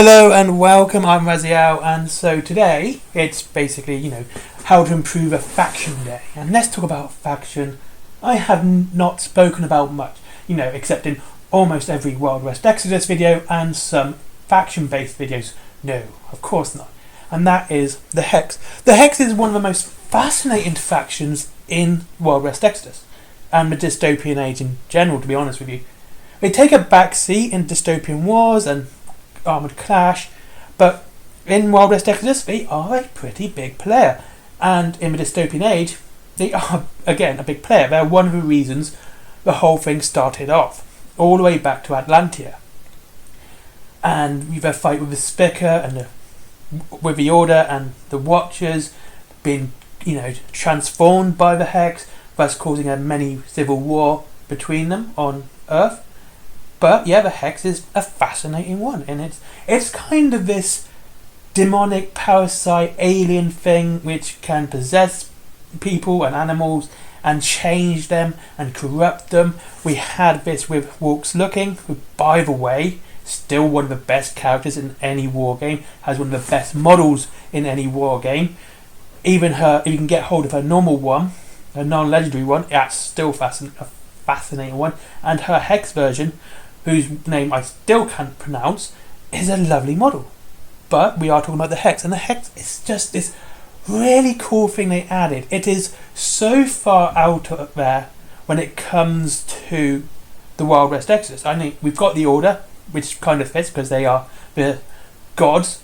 Hello and welcome, I'm Raziel, and so today it's basically, how to improve a faction day. And let's talk about faction. I have not spoken about much, except in almost every Wild West Exodus video and some faction-based videos. No, of course not. And that is the Hex. The Hex is one of the most fascinating factions in Wild West Exodus and the dystopian age in general, to be honest with you. They take a back seat in dystopian wars and Armoured Clash, but in Wild West Exodus they are a pretty big player, and in the dystopian age they are again a big player. They're one of the reasons the whole thing started off, all the way back to Atlantia. And we've had a fight with the Spicker and with the Order and the Watchers being transformed by the Hex, thus causing a mini civil war between them on Earth. But yeah, the Hex is a fascinating one, and it's kind of this demonic parasite alien thing which can possess people and animals and change them and corrupt them. We had this with Walks Looking, who, by the way, still one of the best characters in any war game, has one of the best models in any war game. Even her, if you can get hold of her normal one, her non-legendary one, that's still a fascinating one. And her Hex version, whose name I still can't pronounce, is a lovely model. But we are talking about the Hex, and the Hex is just this really cool thing they added. It is so far out of there when it comes to the Wild West Exodus. I mean, we've got the Order, which kind of fits because they are the gods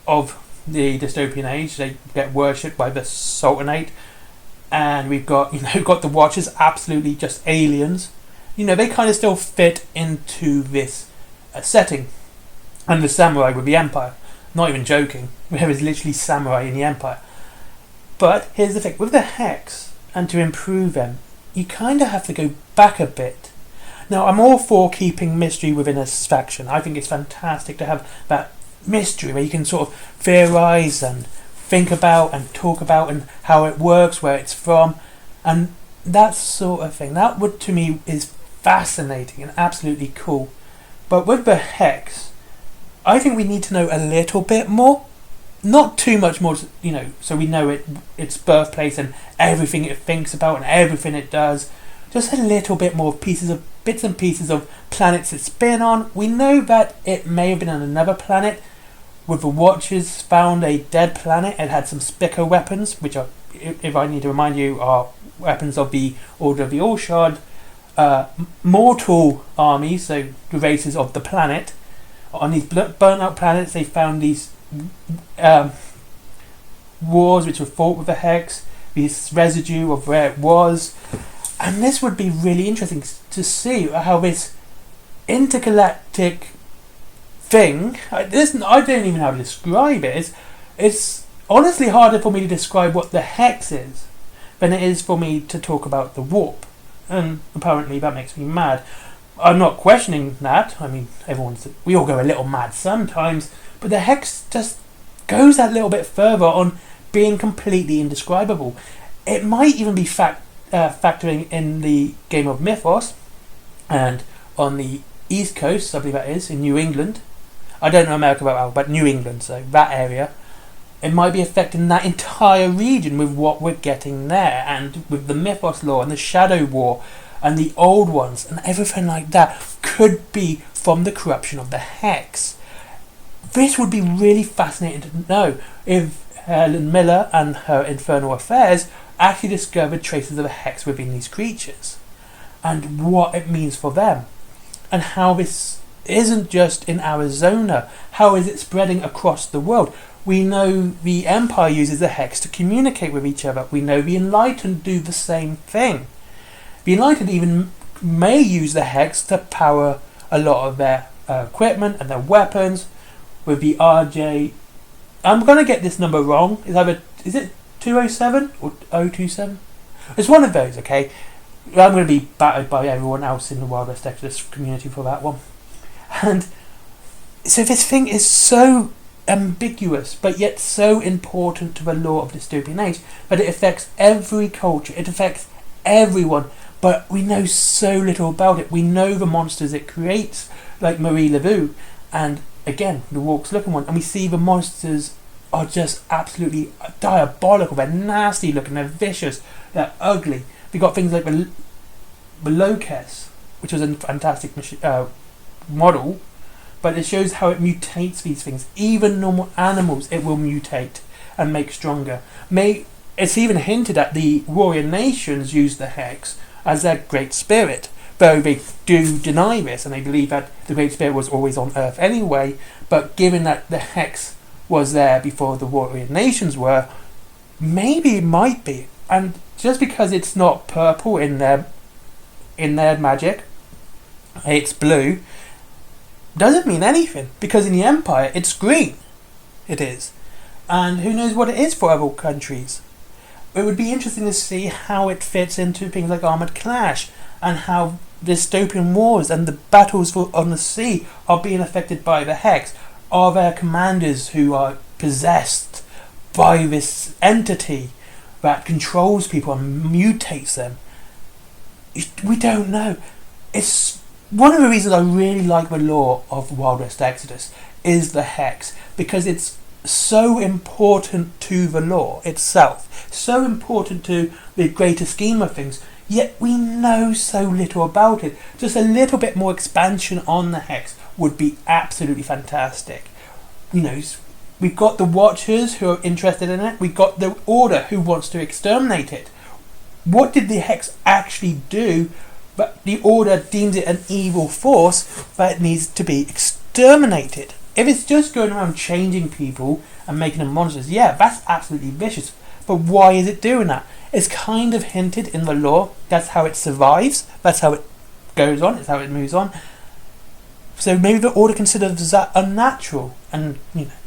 of the dystopian age. They get worshipped by the Sultanate, and we've got got the Watchers, absolutely just aliens. They kind of still fit into this setting. And the Samurai with the Empire. Not even joking. There is literally Samurai in the Empire. But here's the thing. With the Hex, and to improve them, you kind of have to go back a bit. Now, I'm all for keeping mystery within a faction. I think it's fantastic to have that mystery where you can sort of theorize and think about and talk about and how it works, where it's from, and that sort of thing. That would, to me, is fascinating and absolutely cool. But with the Hex, I think we need to know a little bit more. Not too much more, so we know its birthplace and everything it thinks about and everything it does. Just a little bit more bits and pieces of planets it's been on. We know that it may have been on another planet. With the Watchers found a dead planet. It had some Spicker weapons, which are, if I need to remind you, are weapons of the Order of the All-Shard. Mortal armies, so the races of the planet. On these burnt out planets they found these wars which were fought with the Hex, this residue of where it was, and this would be really interesting to see how this intergalactic thing, I don't even know how to describe it. It's honestly harder for me to describe what the Hex is than it is for me to talk about the warp. And apparently that makes me mad. I'm not questioning that. I mean, we all go a little mad sometimes, but the Hex just goes that little bit further on being completely indescribable. It might even be factoring in the game of Mythos, and on the East Coast, I believe that is, in New England. I don't know America very well, but New England, so that area. It might be affecting that entire region with what we're getting there, and with the Mythos lore and the Shadow War and the Old Ones and everything like that could be from the corruption of the Hex. This would be really fascinating to know if Helen Miller and her Infernal Affairs actually discovered traces of the Hex within these creatures, and what it means for them, and how this isn't just in Arizona. How is it spreading across the world? We know the Empire uses the Hex to communicate with each other. We know the Enlightened do the same thing. The Enlightened even may use the Hex to power a lot of their equipment and their weapons. With the RJ, I'm going to get this number wrong. Is it 207 or 027? It's one of those, okay? I'm going to be battered by everyone else in the Wild West Exodus community for that one. And so this thing is so ambiguous, but yet so important to the lore of dystopian age that it affects every culture. It affects everyone, but we know so little about it. We know the monsters it creates, like Marie Laveau, and again, the Walks looking one, and we see the monsters are just absolutely diabolical. They're nasty looking, they're vicious, they're ugly. We got things like the Locust, which was a fantastic model, but it shows how it mutates these things. Even normal animals, it will mutate and make stronger. It's even hinted at the warrior nations use the Hex as their great spirit, though they do deny this, and they believe that the great spirit was always on Earth anyway. But given that the Hex was there before the warrior nations were, maybe it might be. And just because it's not purple in their magic, it's blue, doesn't mean anything, because in the Empire it's green. It is. And who knows what it is for other countries. It would be interesting to see how it fits into things like Armoured Clash, and how dystopian wars and the battles on the sea are being affected by the Hex. Are there commanders who are possessed by this entity that controls people and mutates them? We don't know. It's one of the reasons I really like the lore of Wild West Exodus is the Hex, because it's so important to the lore itself, so important to the greater scheme of things, yet we know so little about it. Just a little bit more expansion on the Hex would be absolutely fantastic. You know, we've got the Watchers who are interested in it, we've got the Order who wants to exterminate it. What did the Hex actually do? But the Order deems it an evil force that needs to be exterminated. If it's just going around changing people and making them monsters, yeah, that's absolutely vicious. But why is it doing that? It's kind of hinted in the lore. That's how it survives. That's how it goes on. It's how it moves on. So maybe the Order considers that unnatural and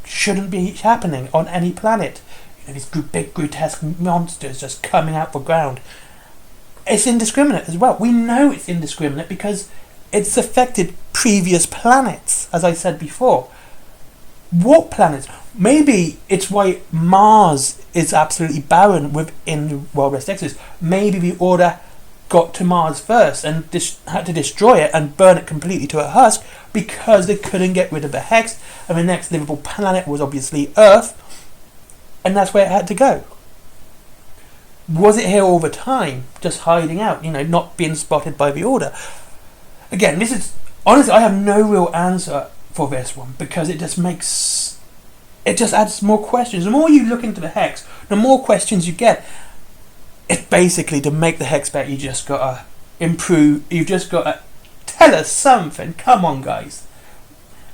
shouldn't be happening on any planet. These big grotesque monsters just coming out the ground. It's indiscriminate as well. We know it's indiscriminate because it's affected previous planets, as I said before. What planets? Maybe it's why Mars is absolutely barren within Wild West Exodus. Maybe the Order got to Mars first and had to destroy it and burn it completely to a husk because they couldn't get rid of the Hex, and the next livable planet was obviously Earth, and that's where it had to go. Was it here all the time, just hiding out, not being spotted by the Order? Again, this is honestly, I have no real answer for this one, because it just adds more questions. The more you look into the Hex, the more questions you get. It's basically, to make the Hex better, you just gotta improve. You've just gotta tell us something. Come on, guys.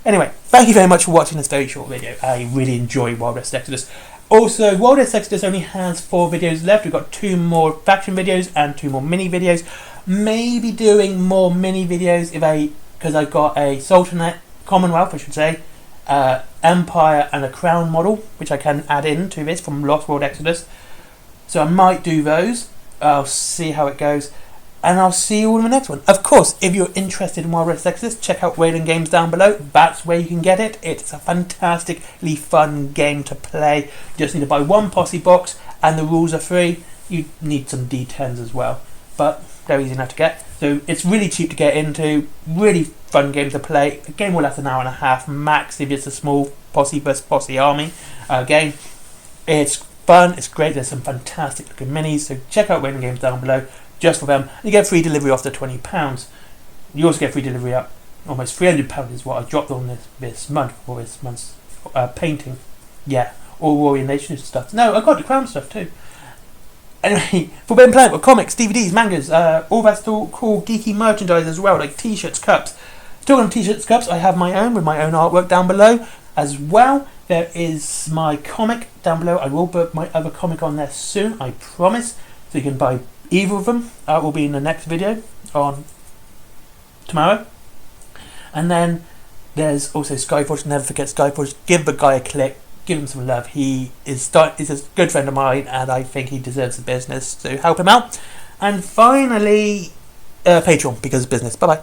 Anyway, thank you very much for watching this very short video. I really enjoy Wild West Exodus. Also, Wild West Exodus only has 4 videos left. We've got 2 more faction videos and 2 more mini videos. Maybe doing more mini videos because I got a Sultanate, Commonwealth I should say, Empire and a Crown model, which I can add in to this from Lost World Exodus. So I might do those. I'll see how it goes. And I'll see you all in the next one. Of course, if you're interested in Wild West Exodus, check out Wayland Games down below. That's where you can get it. It's a fantastically fun game to play. You just need to buy 1 posse box, and the rules are free. You need some D10s as well, but they're easy enough to get. So it's really cheap to get into. Really fun game to play. A game will last an hour and a half max if it's a small posse versus posse army game. It's fun. It's great. There's some fantastic looking minis. So check out Wayland Games down below. Just for them. You get free delivery after £20. You also get free delivery up almost £300 is what I dropped on this month for this month's painting. Yeah, all Warrior Nation stuff. No, I got the Crown stuff too. Anyway, for Ben Planet with comics, DVDs, mangas, all that still cool geeky merchandise as well, like t-shirts, cups. Talking of t-shirts, cups, I have my own with my own artwork down below as well. There is my comic down below. I will put my other comic on there soon, I promise. So you can buy either of them. Will be in the next video on tomorrow. And then there's also Skyforge. Never forget Skyforge. Give the guy a click. Give him some love. He is a good friend of mine, and I think he deserves the business, so help him out. And finally, Patreon, because business. Bye bye.